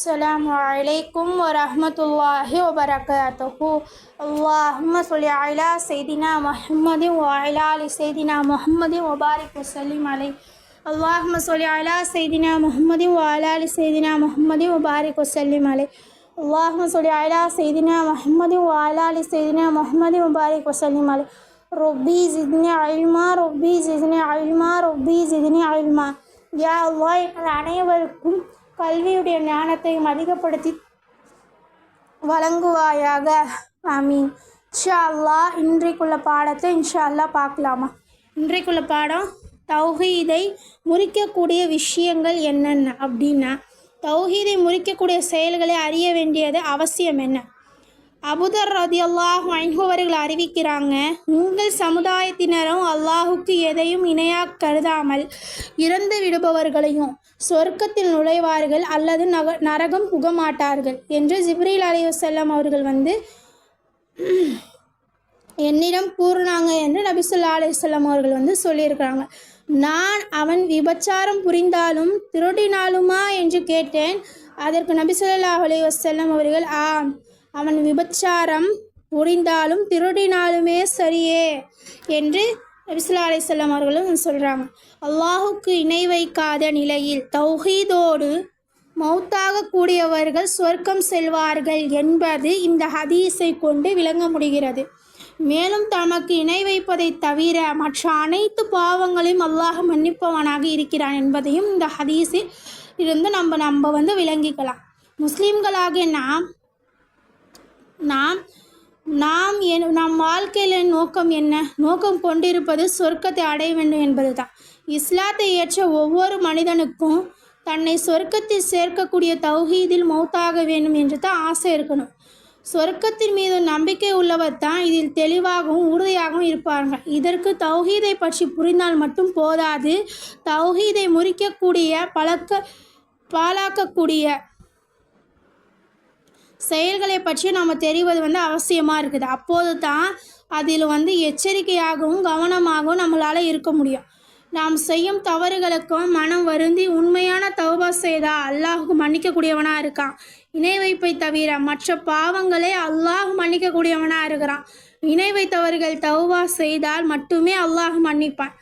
السلام عليكم ورحمة الله وبركاته. اللهم صل على سيدنا محمد وعلى آل سيدنا محمد وبارك وسلم عليه. اللهم صل على سيدنا محمد وعلى آل سيدنا محمد وبارك وسلم عليه. اللهم صل على سيدنا محمد وعلى آل سيدنا محمد وبارك وسلم عليه. ربي زدني علما ربي زدني علما ربي زدني علما. யா அல்லாஹ் எங்கள் அனைவருக்கும் கல்வியுடைய ஞானத்தையும் அதிகப்படுத்தி வழங்குவாயாக. ஆமீன். இன்ஷா அல்லாஹ் இன்றைக்குள்ள பாடத்தை இன்ஷா அல்லாஹ் பார்க்கலாமா? இன்றைக்குள்ள பாடம் தௌஹீதை முறிக்கக்கூடிய விஷயங்கள் என்னென்ன அப்படின்னா, தௌஹீதை முறிக்கக்கூடிய செயல்களை அறிய வேண்டியது அவசியம் என்ன? அபூதர் ரலியல்லாஹு அன்ஹு அவர்கள் அறிவிக்கிறாங்க, உங்கள் சமுதாயத்தினரும் அல்லாஹுக்கு எதையும் இணையாக கருதாமல் இறந்து விடுபவர்களையும் சொர்க்கத்தில் நுழைவார்கள் அல்லது நரகம் புகமாட்டார்கள் என்று ஜிப்ரீல் அலைஹிஸ்ஸலாம் அவர்கள் என்னிடம் கூறினாங்க என்று நபி ஸல்லல்லாஹு அலைஹி வஸல்லம் அவர்கள் சொல்லியிருக்கிறாங்க. நான் அவன் விபச்சாரம் புரிந்தாலும் திருடினாலுமா என்று கேட்டேன். அதற்கு நபி ஸல்லல்லாஹு அலைஹி வஸல்லம் அவர்கள், அவன் விபச்சாரம் புரிந்தாலும் திருடினாலுமே சரியே என்று நபி ஸல்லல்லாஹு அலைஹி வஸல்லம் அவர்களும் சொல்கிறாங்க. அல்லாஹுக்கு இணை வைக்காத நிலையில் தௌஹீதோடு மௌத்தாக கூடியவர்கள் சொர்க்கம் செல்வார்கள் என்பது இந்த ஹதீஸை கொண்டு விளங்க முடிகிறது. மேலும் தமக்கு இணை வைப்பதை தவிர மற்ற அனைத்து பாவங்களையும் அல்லாஹ் மன்னிப்பவனாக இருக்கிறான் என்பதையும் இந்த ஹதீஸில் இருந்து நம்ம விளங்கிக்கலாம். முஸ்லீம்களாகிய நம் வாழ்க்கையில் நோக்கம் என்ன? நோக்கம் கொண்டிருப்பது சொர்க்கத்தை அடைய வேண்டும் என்பது தான். இஸ்லாத்தை ஏற்ற ஒவ்வொரு மனிதனுக்கும் தன்னை சொர்க்கத்தில் சேர்க்கக்கூடிய தௌஹீதில் மௌத்தாக வேண்டும் என்று தான் ஆசை இருக்கணும். சொர்க்கத்தின் மீது நம்பிக்கை உள்ளவர் தான் இதில் தெளிவாகவும் உறுதியாகவும் இருப்பார்கள். இதற்கு தௌஹீதை பற்றி புரிந்தால் மட்டும் போதாது, தௌஹீதை முறிக்கக்கூடிய பாழாக்கக்கூடிய செயல்களை பற்றி நாம் தெரிவது அவசியமாக இருக்குது. அப்போது தான் அதில் எச்சரிக்கையாகவும் கவனமாகவும் நம்மளால் இருக்க முடியும். நாம் செய்யும் தவறுகளுக்கும் மனம் வருந்தி உண்மையான தௌபா செய்தால் அல்லாஹ் மன்னிக்கக்கூடியவனாக இருக்கான். இணை வைப்பை தவிர மற்ற பாவங்களே அல்லாஹ் மன்னிக்கக்கூடியவனாக இருக்கிறான். இணை வைத்தவர்கள் தௌபா செய்தால் மட்டுமே அல்லாஹ் மன்னிப்பான்.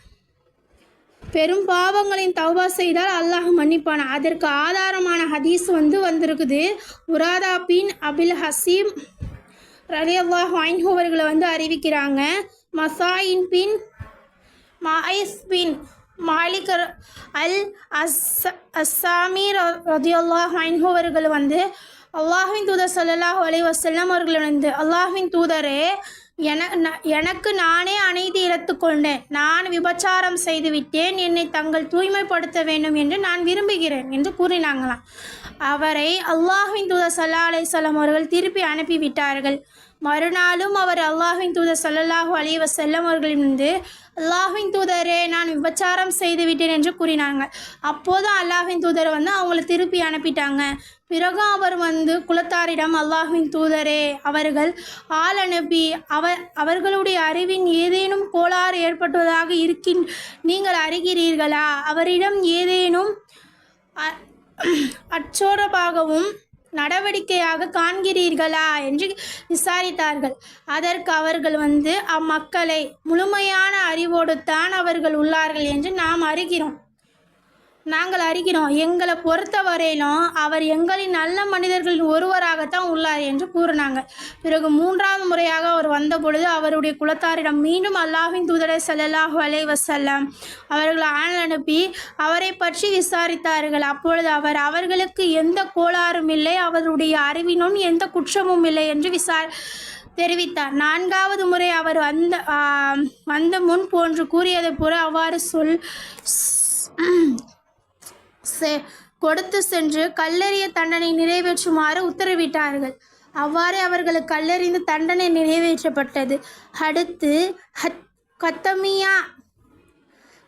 பெரும் பாவங்களின் தௌபா செய்தால் அல்லாஹ் மன்னிப்பான். அதற்கு ஆதாரமான ஹதீஸ் வந்திருக்குது. உராதா பின் அபில் ஹசீம் ரலியல்லாஹு அன்ஹு அவர்கள் அறிவிக்கிறாங்க, மசாயின் பின் மாயிஸ் பின் மாலிக் அல் அஸ்ஸாமி ரலியல்லாஹு அன்ஹு அவர்கள் அல்லாஹ்வின் தூதர் ஸல்லல்லாஹு அலைஹி வஸல்லம் அவர்கள் அல்லாஹ்வின் தூதரே, எனக்கு நானே அநீதி இழைத்து கொண்டேன். நான் விபச்சாரம் செய்துவிட்டேன். என்னை தங்கள் தூய்மைப்படுத்த வேண்டும் என்று நான் விரும்புகிறேன் என்று கூறினாங்களாம். அவரை அல்லாஹ்வின் தூதர் ஸல்லல்லாஹு அலைஹி வஸல்லம் அவர்கள் திருப்பி அனுப்பிவிட்டார்கள். மறுநாளும் அவர் அல்லாஹ்வின் தூதர் ஸல்லல்லாஹு அலைஹி வஸல்லம் அவர்களிடம் அல்லாஹ்வின் தூதரே, நான் விபச்சாரம் செய்துவிட்டேன் என்று கூறினாங்க. அப்போதும் அல்லாஹ்வின் தூதர் அவங்களை திருப்பி அனுப்பிட்டாங்க. பிறகு அவர் குலத்தாரிடம், அல்லாஹ்வின் தூதரே, அவர்கள் ஆள் அனுப்பி அவர்களுடைய அறிவின் ஏதேனும் கோளாறு ஏற்பட்டதாக நீங்கள் அறிகிறீர்களா? அவரிடம் ஏதேனும் அச்சோரபாகவும் நடவடிக்கையாக காண்கிறீர்களா என்று விசாரித்தார்கள். அதற்கு அவர்கள் அம்மக்களை முழுமையான அறிவோடு தான் அவர்கள் உள்ளார்கள் என்று நாங்கள் அறிகிறோம். எங்களை பொறுத்தவரையிலும் அவர் எங்களின் நல்ல மனிதர்களின் ஒருவராகத்தான் உள்ளார் என்று கூறினாங்க. பிறகு மூன்றாவது முறையாக அவர் வந்தபொழுது அவருடைய குலத்தாரிடம் மீண்டும் அல்லாஹ்வின் தூதர் ஸல்லல்லாஹு அலைஹி வஸல்லம் அவர்கள் ஆள் அனுப்பி அவரை பற்றி விசாரித்தார்கள். அப்பொழுது அவர்களுக்கு எந்த கோளாறும் இல்லை, அவருடைய அறிவினும் எந்த குற்றமும் இல்லை என்று தெரிவித்தார். நான்காவது முறை அவர் வந்த முன் போன்று கூறியதை போல அவ்வாறு கொடுத்து சென்று கல்லெறிய தண்டனை நிறைவேற்றுமாறு உத்தரவிட்டார்கள். அவ்வாறு அவர்களுக்கு கல்லெறிந்து தண்டனை நிறைவேற்றப்பட்டது. அடுத்து கத்தமியா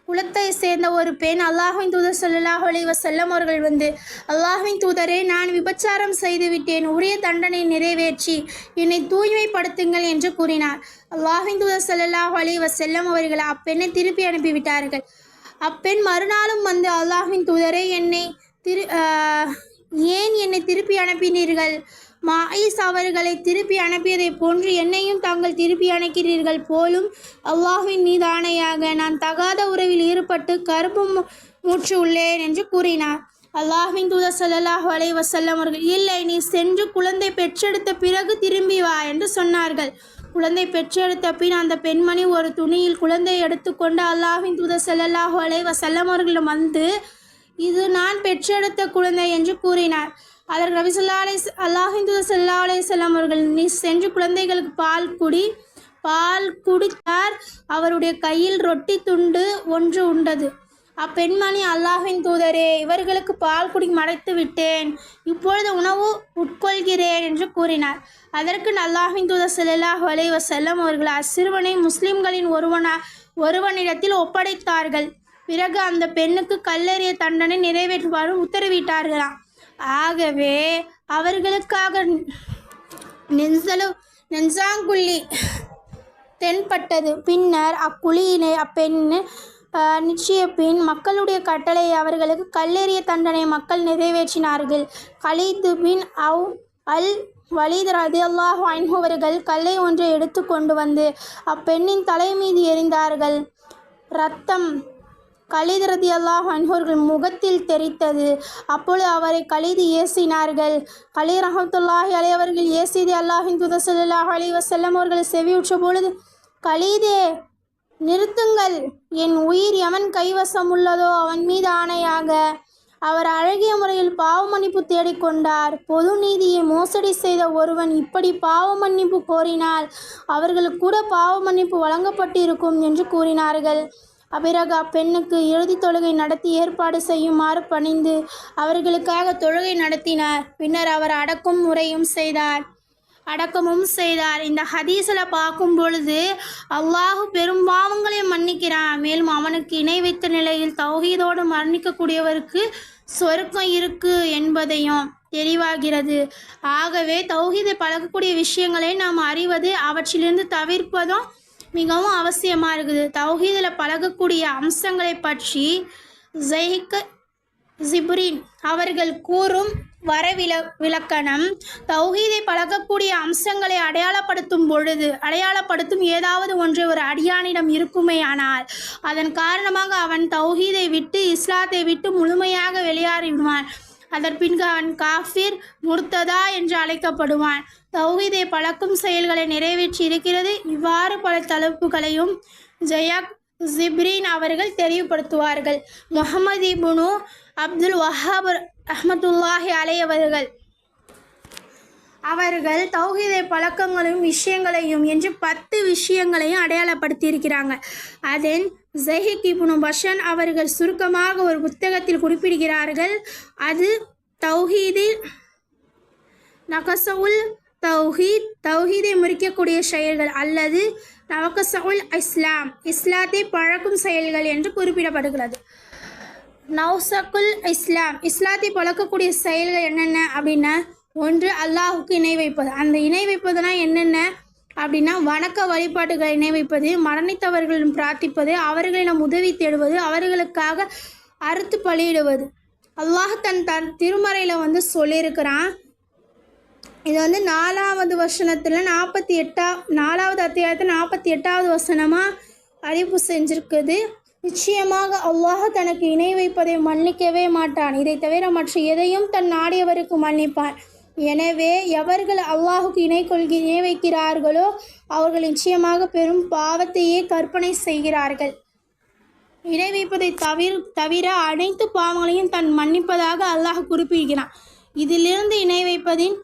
குலத்தை சேர்ந்த ஒரு பெண் அல்லாஹ்வின் தூதர் ஸல்லல்லாஹு அலைஹி வஸல்லம் அவர்கள் அல்லாஹ்வின் தூதரே, நான் விபச்சாரம் செய்துவிட்டேன். உரிய தண்டனை நிறைவேற்றி என்னை தூய்மைப்படுத்துங்கள் என்று கூறினார். அல்லாஹ்வின் தூதர் ஸல்லல்லாஹு அலைஹி வஸல்லம் அவர்கள் அப்பெண்ணை திருப்பி அனுப்பிவிட்டார்கள். அப்பெண் மறுநாளும் அல்லாஹ்வின் தூதரே, ஏன் என்னை திருப்பி அனுப்பினீர்கள்? மாயிஸ் அவர்களை திருப்பி அனுப்பியதை போன்று என்னையும் தாங்கள் திருப்பி அனுப்பினீர்கள் போலும். அல்லாஹ்வின் மீது ஆணையாக நான் தகாத உறவில் ஈடுபட்டு கருப்பு மூச்சு உள்ளேன் என்று கூறினார். அல்லாஹ்வின் தூதர் ஸல்லல்லாஹு அலைஹி வஸல்லம் அவர்கள், இல்லை, நீ சென்று குழந்தை பெற்றெடுத்த பிறகு திரும்பி வா என்று சொன்னார்கள். குழந்தை பெற்றெடுத்த பின் அந்த பெண்மணி ஒரு துணியில் குழந்தையை எடுத்துக்கொண்டு அல்லாஹ்வின் தூதர் ஸல்லல்லாஹு அலைஹி வஸல்லம் அவர்களிடம் வந்து, இது நான் பெற்றெடுத்த குழந்தை என்று கூறினார். அதற்கு நபி அல்லாஹ்வின் தூதர் ஸல்லல்லாஹு அலைஹி வஸல்லம் அவர்கள், நீ சென்று குழந்தைகளுக்கு பால் குடித்தார். அவருடைய கையில் ரொட்டி துண்டு ஒன்று உண்டது. அப்பெண்மணி, அல்லாஹ்வின் தூதரே, இவர்களுக்கு பால் குடி மறைத்து விட்டேன், இப்பொழுது உணவு உட்கொள்கிறேன் என்று கூறினார். அதற்கு அல்லாஹ்வின் தூதர் ஸல்லல்லாஹு அலைஹி வஸல்லம் அவர்கள் அச்சிறுவனை முஸ்லிம்களின் ஒருவனிடத்தில் ஒப்படைத்தார்கள். பிறகு அந்த பெண்ணுக்கு கல்லெறிய தண்டனை நிறைவேற்றுமாறு உத்தரவிட்டார்களாம். ஆகவே அவர்களுக்காக நெஞ்சாங்குழி தென்பட்டது. பின்னர் அக்குழியினை அப்பெண் நிச்சய பின் மக்களுடைய கட்டளையை அவர்களுக்கு கல்லெறிய தண்டனை மக்கள் நிறைவேற்றினார்கள். கலீத் பின் அல் வலீத் ரலியல்லாஹு அன்ஹு அவர்கள் கல்லை ஒன்றை எடுத்து கொண்டு வந்து அப்பெண்ணின் தலை மீது எறிந்தார்கள். இரத்தம் கலீத் ரலியல்லாஹு அன்ஹு அவர்கள் முகத்தில் தெரித்தது. அப்பொழுது அவரை கலீத் ஏசினார்கள். கலீத் ரஹ்மத்துல்லாஹி அலைஹி அவர்கள் ஏசியதை அல்லாஹ்வின் தூதர் ஸல்லல்லாஹு அலைஹி வஸல்லம் அவர்கள் செவியுற்ற பொழுது, கலீதே, நிறுத்துங்கள், என் உயிர் எவன் கைவசம் உள்ளதோ அவன் மீது ஆணையாக, அவர் அழகிய முறையில் பாவ மன்னிப்பு தேடிக்கொண்டார். பொது நீதியை மோசடி செய்த ஒருவன் இப்படி பாவ மன்னிப்பு கோரினால் அவர்களுக்கு கூட பாவ மன்னிப்பு வழங்கப்பட்டிருக்கும் என்று கூறினார்கள். அபிறகு அப்பெண்ணுக்கு இறுதி தொழுகை நடத்தி ஏற்பாடு செய்யுமாறு பணிந்து அவர்களுக்காக தொழுகை நடத்தினார். பின்னர் அவர் அடக்கமும் செய்தார். இந்த ஹதீஸில் பார்க்கும் பொழுது அல்லாஹ் பெரும் பாவங்களை மன்னிக்கிறான். மேலும் அவனுக்கு இணை வைத்த நிலையில் தௌஹீதோடு மரணிக்கக்கூடியவருக்கு சொர்க்கம் இருக்கு என்பதையும் தெளிவாகிறது. ஆகவே தௌஹீதை பழகக்கூடிய விஷயங்களை நாம் அறிவது, அவற்றிலிருந்து தவிர்ப்பதும் மிகவும் அவசியமாக இருக்குது. தௌஹீதில் பழகக்கூடிய அம்சங்களை பற்றி ஜிப்ரீன் அவர்கள் கூறும் விளக்கணம், தௌஹீதை பழகக்கூடிய அம்சங்களை அடையாளப்படுத்தும் ஏதாவது ஒன்று ஒரு அடியானிடம் இருக்குமேயானால் அதன் காரணமாக அவன் தௌஹீதை விட்டு இஸ்லாத்தை விட்டு முழுமையாக வெளியேறிவிடுவான். அதன் பின்பு அவன் காஃபிர், முர்த்ததா என்று அழைக்கப்படுவான். தௌஹீதை பழக்கும் செயல்களை நிறைவேற்றி இருக்கிறது. இவ்வாறு பல தலைப்புகளையும் ஜிப்ரீன் அவர்கள் தெளிவுபடுத்துவார்கள். முஹம்மது இப்னு அப்துல் வஹாப் ரஹ்மத்துல்லாஹி அலைஹி அவர்கள் தௌஹீதை பழக்கங்களையும் விஷயங்களையும் என்று 10 விஷயங்களையும் அடையாளப்படுத்தியிருக்கிறாங்க. அதன் ஸஹீஹ் இப்னு பஷன் அவர்கள் சுருக்கமாக ஒரு புத்தகத்தில் குறிப்பிடுகிறார்கள். அது தௌஹீதில் நகஸுல் தௌஹீதை முறிக்கக்கூடிய செயல்கள் அல்லது நவகஸுல் இஸ்லாத்தை பழக்கும் செயல்கள் என்று குறிப்பிடப்படுகிறது. நௌசகுல் இஸ்லாத்தை பழக்கக்கூடிய செயல்கள் என்னென்ன அப்படின்னா, ஒன்று அல்லாஹுக்கு இணை வைப்பது. அந்த இணை வைப்பதுனா என்னென்ன அப்படின்னா, வணக்க வழிபாட்டுகளை இணை வைப்பது, மரணித்தவர்களிடம் பிரார்த்திப்பது, அவர்களிடம் உதவி தேடுவது, அவர்களுக்காக அறுத்து பலியிடுவது. அல்லாஹ் தன் திருமறையில் சொல்லியிருக்கிறான். இது 4வது வசனத்தில் 4வது அத்தியாயத்தில் 48வது வசனமாக அறிவிப்பு செஞ்சிருக்குது. நிச்சயமாக அல்லாஹ் தனக்கு இணை வைப்பதை மன்னிக்கவே மாட்டான். இதை தவிர மற்ற எதையும் தன் நாடியவருக்கு மன்னிப்பான். எனவே எவர்கள் அல்லாஹுக்கு இணை வைக்கிறார்களோ அவர்கள் நிச்சயமாக பெரும் பாவத்தையே கற்பனை செய்கிறார்கள். இணை வைப்பதை தவிர அனைத்து பாவங்களையும் தன் மன்னிப்பதாக அல்லாஹ் குறிப்பிடுகிறான். இதிலிருந்து இணை வைப்பதின்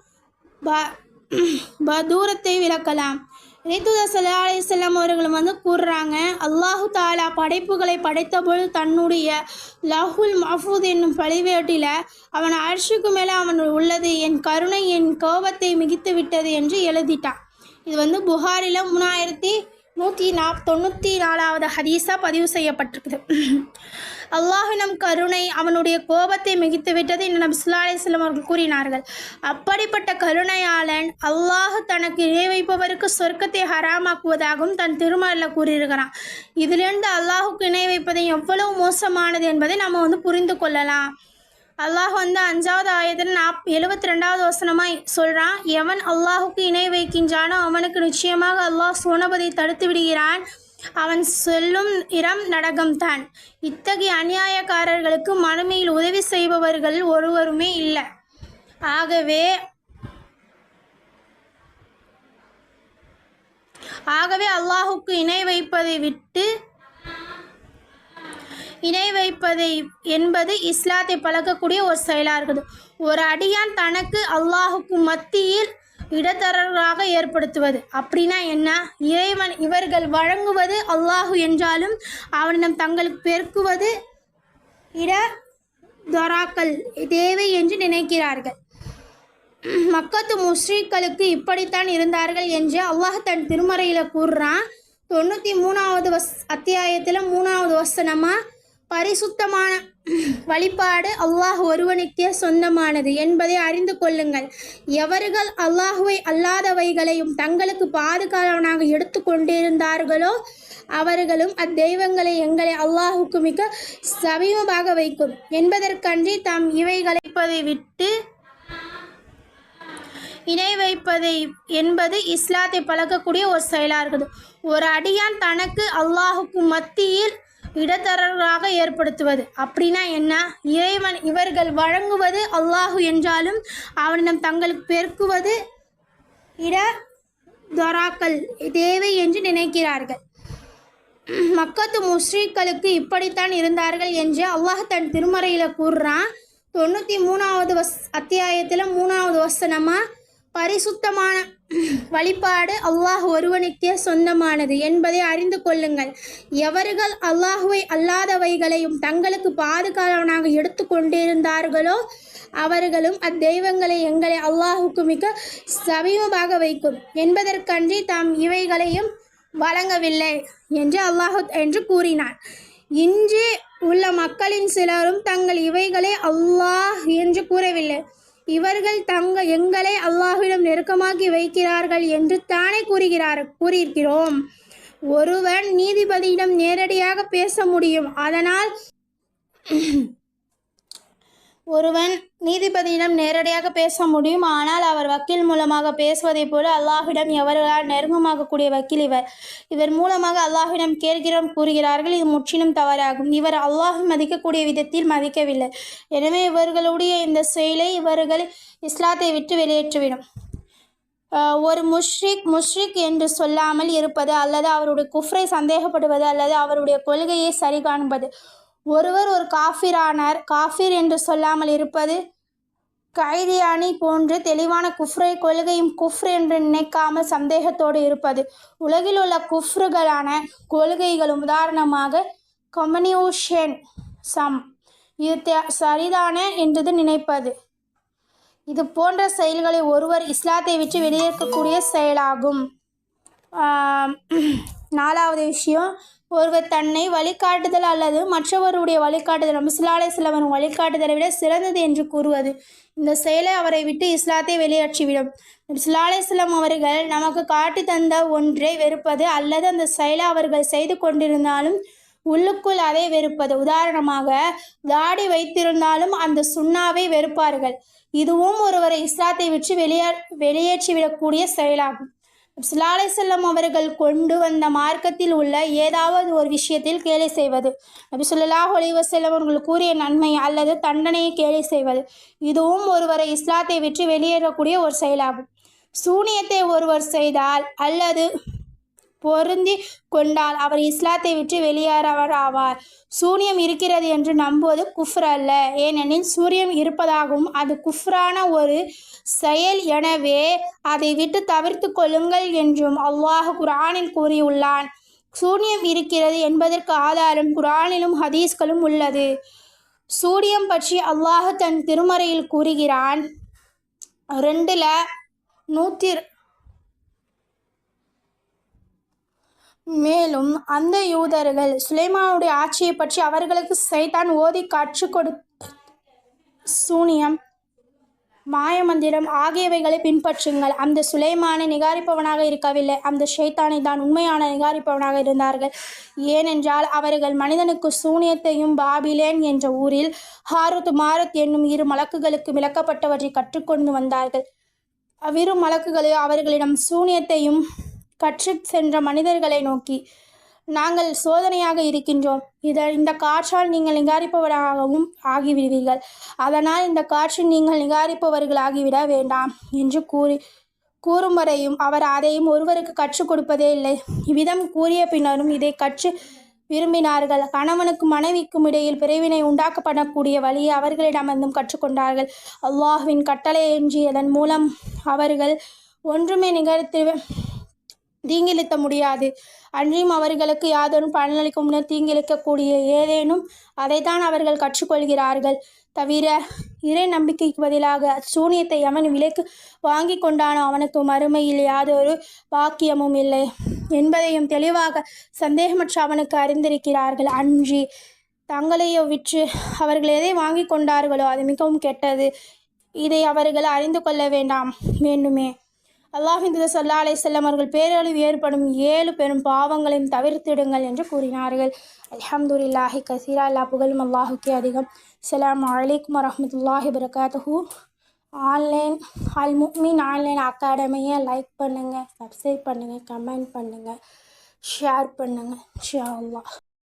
தூரத்தை விளக்கலாம். இறைத்தூதர் ஸல்லல்லாஹு அலைஹி வஸல்லம் அவர்கள் கூறுறாங்க, அல்லாஹு தாலா படைப்புகளை படைத்தபோது தன்னுடைய லஹுல் மஹ்ஃபூஸ் என்னும் பதிவேட்டில் அவன் அர்ஷுக்கு மேலே அவன் உள்ளது, என் கருணை என் கோபத்தை மிகுத்து விட்டது என்று எழுதிட்டான். இது புகாரில் 3194வது ஹதீஸாக பதிவு செய்யப்பட்டிருக்குது. அல்லாஹினம் கருணை அவனுடைய கோபத்தை மிகுத்து விட்டது என்று நபி ஸல்லல்லாஹு அலைஹி வஸல்லம் அவர்கள் கூறினார்கள். அப்படிப்பட்ட கருணையாளன் அல்லாஹ் தனக்கு இணை வைப்பவருக்கு சொர்க்கத்தை ஹராமாக்குவதாகவும் தன் திருமறையில் கூறியிருக்கிறான். இதிலிருந்து அல்லாஹுக்கு இணை வைப்பதை எவ்வளவு மோசமானது என்பதை நம்ம புரிந்து கொள்ளலாம். அல்லாஹ் வந்து 5வது ஆயத்தில் 72வது வசனமாய் சொல்கிறான், எவன் அல்லாஹுக்கு இணை வைக்கின்றானோ அவனுக்கு நிச்சயமாக அல்லாஹ் சோனபதை தடுத்து விடுகிறான், அவன் செல்லும் இடம் நரகம்தான். இத்தகைய அநியாயக்காரர்களுக்கு மறுமையில் உதவி செய்பவர்கள் ஒருவருமே இல்லை. ஆகவே அல்லாஹுக்கு இணை வைப்பதை என்பது இஸ்லாத்தை பழக்கக்கூடிய ஒரு செயலாக இருக்குது. ஒரு அடியான் தனக்கு அல்லாஹுக்கு மத்தியில் இடத்தரகராக ஏற்படுத்துவது அப்படின்னா என்ன? இவர்கள் வழங்குவது அல்லாஹு என்றாலும் அவனிடம் தங்களுக்கு பெருக்குவது இடதொராக்கள் தேவை என்று நினைக்கிறார்கள். மக்கத்து முஸ்ரிக்களுக்கு இப்படித்தான் இருந்தார்கள் என்று அல்லாஹ் தன் திருமறையில் கூறுறான். 93வது அத்தியாயத்தில் 3வது வசனமாக, பரிசுத்தமான வழிபாடு அல்லாஹ் ஒருவனுக்கே சொந்தமானது என்பதை அறிந்து கொள்ளுங்கள். எவர்கள் அல்லாஹுவை அல்லாதவைகளையும் தங்களுக்கு பாதுகாவலனாக எடுத்து கொண்டிருந்தார்களோ அவர்களும் அத்தெய்வங்களை எங்களை அல்லாஹுக்கு மிக சமீபமாக வைக்கும் என்பதற்கன்றி தாம் இவைகளை விட்டு இணை வைப்பதை என்பது இஸ்லாத்தை பழக்கக்கூடிய ஒரு செயலாக இருக்குது. ஒரு அடியான் தனக்கு அல்லாஹுக்கு மத்தியில் இடத்தரகராக ஏற்படுத்துவது அப்படின்னா என்ன? இவர்கள் வழங்குவது அல்லாஹு என்றாலும் அவனிடம் தங்களுக்கு பெருக்குவது இடதொராக்கள் தேவை என்று நினைக்கிறார்கள். மக்கத்து முஸ்ரிக்களுக்கு இப்படித்தான் இருந்தார்கள் என்று அல்லாஹ் தன் திருமறையில் கூறுறான். 93வது அத்தியாயத்தில் 3வது வசனமாக, பரிசுத்தமான வழிபாடு அல்லாஹ் ஒருவனுக்கே சொந்தமானது என்பதை அறிந்து கொள்ளுங்கள். எவர்கள் அல்லாஹுவை அல்லாதவைகளையும் தங்களுக்கு பாதுகாவலனாக எடுத்து கொண்டிருந்தார்களோ அவர்களும் அத்தெய்வங்களை எங்களை அல்லாஹுக்கு மிக சமீபமாக வைக்கும் என்பதற்கன்றி தாம் இவைகளையும் வழங்கவில்லை என்று என்று கூறினார். இன்று உள்ள மக்களின் சிலரும் தங்கள் இவைகளை அல்லாஹ் என்று கூறவில்லை. இவர்கள் எங்களை அல்லாஹ்விடம் நெருக்கமாக்கி வைக்கிறார்கள் என்று தானே கூறியிருக்கிறோம். ஒருவன் நீதிபதியிடம் நேரடியாக பேச முடியும். ஆனால் அவர் வக்கீல் மூலமாக பேசுவதைப் போல அல்லாஹ்விடம் எவர்களால் நெருக்கமாகக்கூடிய வக்கீல் இவர் மூலமாக அல்லாஹ்விடம் கேட்கிறோம் கூறுகிறார்கள். இது முற்றிலும் தவறாகும். இவர் அல்லாஹ் மதிக்கக்கூடிய விதத்தில் மதிக்கவில்லை. எனவே இவர்களுடைய இந்த செயலை இவர்கள் இஸ்லாத்தை விட்டு வெளியேற்றிவிடும். ஒரு முஷ்ரிக் என்று சொல்லாமல் இருப்பது அல்லது அவருடைய குஃப்ரை சந்தேகப்படுவது அல்லது அவருடைய கொள்கையை சரி காண்பது. ஒருவர் ஒரு காஃபிர் என்று சொல்லாமல் இருப்பது கைதியானி போன்று தெளிவான குஃப்ரை கொள்கையும் குஃப்ர் என்று நினைக்காமல் சந்தேகத்தோடு இருப்பது. உலகில் உள்ள குஃப்ருகளான கொள்கைகளும் உதாரணமாக கம்யூனிசம் இது சரிதான என்று நினைப்பது. இது போன்ற செயல்களை ஒருவர் இஸ்லாத்தை விட்டு வெளியேற்கக்கூடிய செயலாகும். 4வது விஷயம், ஒருவர் தன்னை வழிகாட்டுதல் அல்லது மற்றவருடைய வழிகாட்டுதல் நபி ஸல்லல்லாஹு அலைஹி வஸல்லம் வழிகாட்டுதலை விட சிறந்தது என்று கூறுவது. இந்த செயலை அவரை விட்டு இஸ்லாத்தை வெளியேற்றிவிடும். நபி ஸல்லல்லாஹு அலைஹி வஸல்லம் அவர்கள் நமக்கு காட்டி தந்த ஒன்றை வெறுப்பது அல்லது அந்த செயலை அவர்கள் செய்து கொண்டிருந்தாலும் உள்ளுக்குள் அதை வெறுப்பது. உதாரணமாக, தாடி வைத்திருந்தாலும் அந்த சுன்னாவை வெறுப்பார்கள். இதுவும் ஒருவரை இஸ்லாத்தை விட்டு வெளியேற்றிவிடக்கூடிய செயலாகும். ஸல்லல்லாஹு அலைஹி வஸல்லம் அவர்கள் கொண்டு வந்த மார்க்கத்தில் உள்ள ஏதாவது ஒரு விஷயத்தில் கேலி செய்வது. நபி ஸல்லல்லாஹு அலைஹி வஸல்லம் அவர்கள் கூறிய நன்மை அல்லது தண்டனையை கேலி செய்வது. இதுவும் ஒருவரை இஸ்லாத்தை விட்டு வெளியேறக்கூடிய ஒரு செயலாகும். சூனியத்தை ஒருவர் செய்தால் அல்லது பொருந்தி கொண்டால் அவர் இஸ்லாத்தை விட்டு வெளியேறவர் ஆவார். சூனியம் இருக்கிறது என்று நம்புவது குஃப்ர் அல்ல, ஏனெனில் சூரியம் இருப்பதாகவும் அது குஃப்ரான ஒரு செயல், எனவே அதை விட்டு தவிர்த்து கொள்ளுங்கள் என்றும் அல்லாஹ் குர்ஆனில் கூறியுள்ளான். சூனியம் இருக்கிறது என்பதற்கு ஆதாரம் குர்ஆனிலும் ஹதீஸ்களும் உள்ளது. சூனியம் பற்றி அல்லாஹ் தன் திருமறையில் கூறுகிறான். 2:100 மேலும் அந்த யூதர்கள் சுலைமானுடைய ஆட்சியை பற்றி அவர்களுக்கு சைத்தான் ஓதி கற்றுக் கொடுத்த சூனியம் மாயமந்திரம் ஆகியவைகளை பின்பற்றுங்கள். அந்த சுலைமானை நிகாரிப்பவனாக இருக்கவில்லை, அந்த ஷைத்தானை தான் உண்மையான நிகாரிப்பவனாக இருந்தார்கள். ஏனென்றால் அவர்கள் மனிதனுக்கு சூனியத்தையும் பாபிலேன் என்ற ஊரில் ஹாருத் மாருத் என்னும் 2 மலக்குகளுக்கு விளக்கப்பட்டவற்றை கற்றுக்கொண்டு வந்தார்கள். அவ்விரு மலக்குகளே அவர்களிடம் சூனியத்தையும் கற்றுச் சென்ற மனிதர்களை நோக்கி, நாங்கள் சோதனையாக இருக்கின்றோம். இந்த காற்றால் நீங்கள் நிகாரிப்பவராகவும் ஆகிவிடுவீர்கள். அதனால் இந்த காற்றில் நீங்கள் நிகாரிப்பவர்களாகிவிட வேண்டாம் என்று கூறும் வரையும் அவர் அதையும் ஒருவருக்கு கற்றுக் கொடுப்பதே இல்லை. இவ்விதம் கூறிய பின்னரும் இதை கற்று விரும்பினார்கள். கணவனுக்கும் மனைவிக்கும் இடையில் பிரிவினை உண்டாக்கப்படக்கூடிய வழியை அவர்களிடமிருந்தும் கற்றுக்கொண்டார்கள். அல்லாஹ்வின் கட்டளையின்றியதன் மூலம் அவர்கள் ஒன்றுமே தீங்கிழித்த முடியாது. அன்றியும் அவர்களுக்கு யாதொரும் பலனளிக்கும் முன்னர் தீங்கிழிக்கக்கூடிய ஏதேனும் அதைத்தான் அவர்கள் கற்றுக்கொள்கிறார்கள். தவிர இறை நம்பிக்கைக்கு பதிலாக சூனியத்தை எவன் விலைக்கு வாங்கி கொண்டானோ அவனுக்கு மறுமையில் யாதொரு பாக்கியமும் இல்லை என்பதையும் தெளிவாக சந்தேகமற்ற அவனுக்கு அறிந்திருக்கிறார்கள். அன்றி தங்களையோ விற்று அவர்கள் எதை வாங்கி கொண்டார்களோ அது மிகவும் கெட்டது. இதை அவர்கள் அறிந்து கொள்ள வேண்டுமே. அல்லாஹ்வின் தூதர் ஸல்லல்லாஹு அலைஹி வஸல்லம் அவர்கள் பேரழிவு ஏற்படும் 7 பெரும் பாவங்களையும் தவிர்த்திடுங்கள் என்று கூறினார்கள். அல்ஹம்துலில்லாஹி கஸீரா. எல்லா புகழும் அல்லாஹுக்கே அதிகம். அஸ்ஸலாமு அலைக்கும் வரஹ்மத்துல்லாஹி வபரகாத்துஹு. ஆன்லைன் அல் முஃமின் ஆன்லைன் அகாடமியை லைக் பண்ணுங்கள், சப்ஸ்கிரைப் பண்ணுங்கள், கமெண்ட் பண்ணுங்கள், ஷேர் பண்ணுங்கள். இன்ஷா அல்லாஹ்.